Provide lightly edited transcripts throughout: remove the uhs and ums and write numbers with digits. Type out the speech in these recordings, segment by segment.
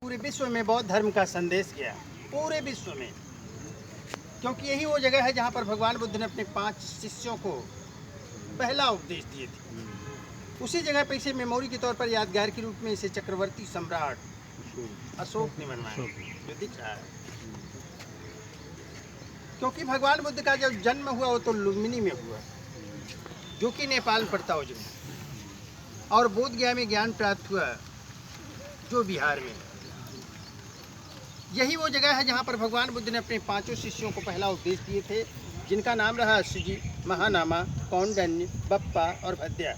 पूरे विश्व में बौद्ध धर्म का संदेश गया, पूरे विश्व में, क्योंकि यही वो जगह है जहाँ पर भगवान बुद्ध ने अपने 5 शिष्यों को पहला उपदेश दिए थे। उसी जगह पर इसे मेमोरी के तौर पर यादगार के रूप में इसे चक्रवर्ती सम्राट अशोक ने बनवाया, जो दिख रहा है। क्योंकि भगवान बुद्ध का जब जन्म हुआ वो तो लुम्बिनी में हुआ, जो कि नेपाल में पड़ता है, और बोध गया में ज्ञान प्राप्त हुआ, जो बिहार में। यही वो जगह है जहाँ पर भगवान बुद्ध ने अपने 5 शिष्यों को पहला उपदेश दिए थे, जिनका नाम रहा अश्वजी, महानामा, कौंडन्य, बप्पा और भद्या।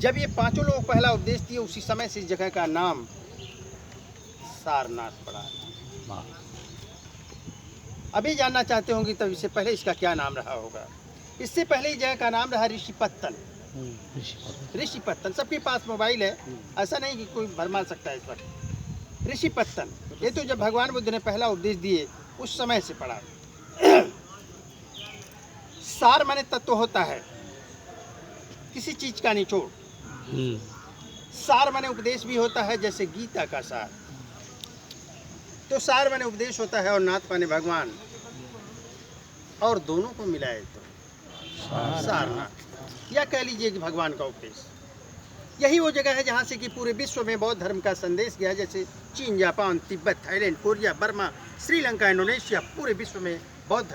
जब ये 5 लोग पहला उपदेश दिए, उसी समय से इस जगह का नाम सारनाथ पड़ा। अभी जानना चाहते होंगे तब इससे पहले इसका क्या नाम रहा होगा। इससे पहले इस जगह का नाम रहा ऋषिपत्तन। ऋषिपत्तन, सबके पास मोबाइल है, ऐसा नहीं कि कोई भरमा सकता है इस वक्त। ऋषिपत्तन, ये तो जब भगवान बुद्ध ने पहला उपदेश दिए उस समय से पढ़ा। सार माने तत्व होता है, किसी चीज का निचोड़। सार माने उपदेश भी होता है, जैसे गीता का सार। तो सार माने उपदेश होता है और नाथ माने भगवान, और दोनों को मिलाए तो सारनाथ, या कह लीजिए कि भगवान का उपदेश। यही वो जगह है जहाँ से कि पूरे विश्व में बौद्ध धर्म का संदेश गया, जैसे चीन, Japan, Tibet, Thailand, Korea, Burma, Sri Lanka, Indonesia, पूरे विश्व में बौद्ध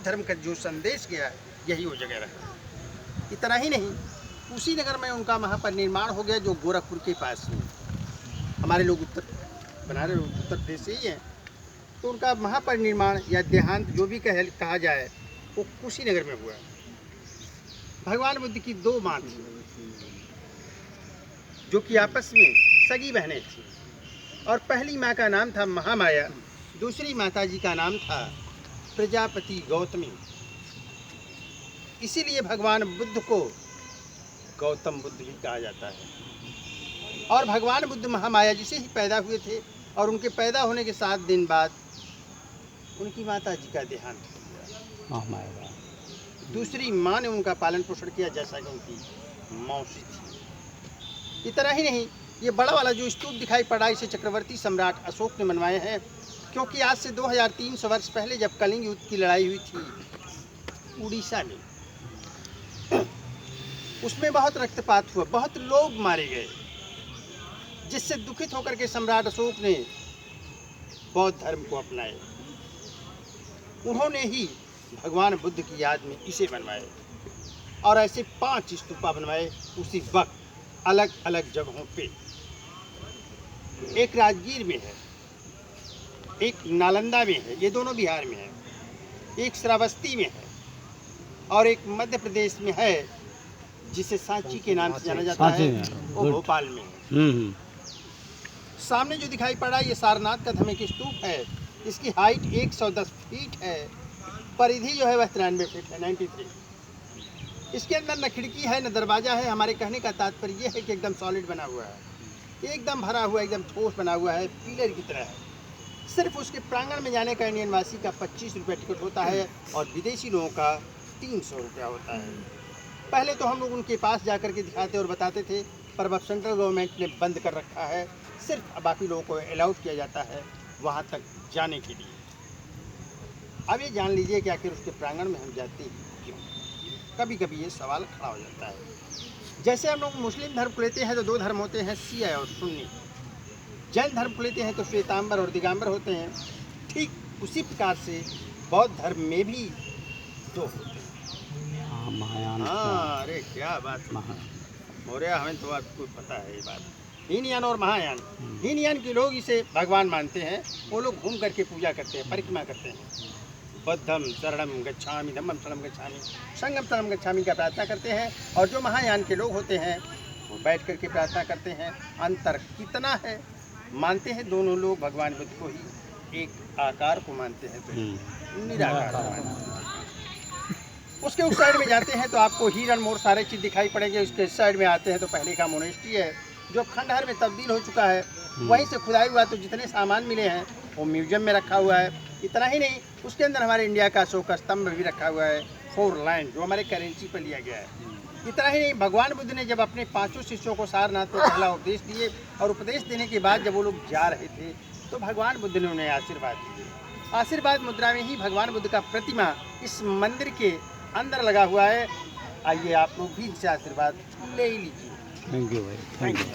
धर्म का जो संदेश गया, यही वो जगह रहा। इतना ही नहीं, उसी नगर में उनका महापरिनिर्वाण हो गया, जो गोरखपुर के पास में। हमारे लोग उत्तर प्रदेश से ही हैं, तो उनका महापरिनिर्वाण या देहांत जो भी कहा जाए, वो कुशीनगर में हुआ। भगवान बुद्ध की 2 माँ थी, जो कि आपस में सगी बहनें थी, और पहली माँ का नाम था महामाया, दूसरी माता जी का नाम था प्रजापति गौतमी। इसीलिए भगवान बुद्ध को गौतम बुद्ध भी कहा जाता है। और भगवान बुद्ध महामाया जी से ही पैदा हुए थे, और उनके पैदा होने के 7 दिन बाद उनकी माता जी का देहांत हो गया। दूसरी माँ ने उनका पालन पोषण किया, जैसा कि उनकी मौसी थी। इतना ही नहीं, ये बड़ा वाला जो स्तूप दिखाई पड़ा, इसे चक्रवर्ती सम्राट अशोक ने बनवाए हैं, क्योंकि आज से 2300 वर्ष पहले जब कलिंग युद्ध की लड़ाई हुई थी उड़ीसा में, उसमें बहुत रक्तपात हुआ, बहुत लोग मारे गए, जिससे दुखित होकर के सम्राट अशोक ने बौद्ध धर्म को अपनाए। उन्होंने ही भगवान बुद्ध की याद में इसे बनवाए, और ऐसे 5 स्तूपा बनवाए उसी वक्त, अलग अलग जगहों पे। एक राजगीर में है, एक नालंदा में है, ये दोनों बिहार में है, एक श्रावस्ती में है, और एक मध्य प्रदेश में है, जिसे सांची के नाम से जाना जाता है, वो भोपाल में है। सामने जो दिखाई पड़ा, ये सारनाथ का धर्म एक स्तूप है। इसकी हाइट 110 फीट है, परिधि जो है वह 93 फीट है, 93। इसके अंदर न खिड़की है न दरवाजा है। हमारे कहने का तात्पर्य यह है कि एकदम सॉलिड बना हुआ है, एकदम भरा हुआ, एकदम ठोस बना हुआ है, पिलर की तरह है। सिर्फ उसके प्रांगण में जाने का इंडियन वासी का 25 रुपये टिकट होता है, और विदेशी लोगों का 300 रुपया होता है। पहले तो हम लोग उनके पास जाकर के दिखाते और बताते थे, पर अब सेंट्रल गवर्नमेंट ने बंद कर रखा है। सिर्फ बाकी लोगों को अलाउड किया जाता है वहाँ तक जाने के लिए। अब ये जान लीजिए कि आखिर उसके प्रांगण में हम जाते हैं क्यों। कभी कभी ये सवाल खड़ा हो जाता है। जैसे हम लोग मुस्लिम धर्म को लेते हैं तो 2 धर्म होते हैं, शिया और सुन्नी। जैन धर्म को लेते हैं तो श्वेतांबर और दिगंबर होते हैं। ठीक उसी प्रकार से बौद्ध धर्म में भी 2 होते हैं। हाँ, अरे क्या बात मौर्य, हमें तो आपको पता है ये बात। हीनयान और महायान। हीनयान के लोग इसे भगवान मानते हैं, वो लोग घूम करके पूजा करते हैं, परिक्रमा करते हैं। बुद्धम शरणम गच्छामि, धम्मम शरणम गच्छामि, संघम शरणम गच्छामि का प्रार्थना करते हैं। और जो महायान के लोग होते हैं वो बैठ करके प्रार्थना करते हैं। अंतर कितना है, मानते हैं दोनों लोग भगवान बुद्ध को ही, एक आकार को मानते हैं तो निराकार को मानते हैं। उसके उस साइड में जाते हैं तो आपको हिरण मोर सारे चीज़ दिखाई पड़ेंगे। उसके इस साइड में आते हैं तो पहले का मोनेस्ट्री है, जो खंडहर में तब्दील हो चुका है। वहीं से खुदाई हुआ, तो जितने सामान मिले हैं वो म्यूजियम में रखा हुआ है। इतना ही नहीं, उसके अंदर हमारे इंडिया का अशोक स्तंभ भी रखा हुआ है, 4 लाइन, जो हमारे करेंसी पर लिया गया है। इतना ही नहीं, भगवान बुद्ध ने जब अपने 5 शिष्यों को सारनाथ में पहला उपदेश दिए और उपदेश देने के बाद जब वो लोग जा रहे थे तो भगवान बुद्ध ने उन्हें आशीर्वाद दिए। आशीर्वाद मुद्रा में ही भगवान बुद्ध का प्रतिमा इस मंदिर के अंदर लगा हुआ है। आइए आप लोग भी इनसे आशीर्वाद ले लीजिए। थैंक यू भाई, थैंक यू।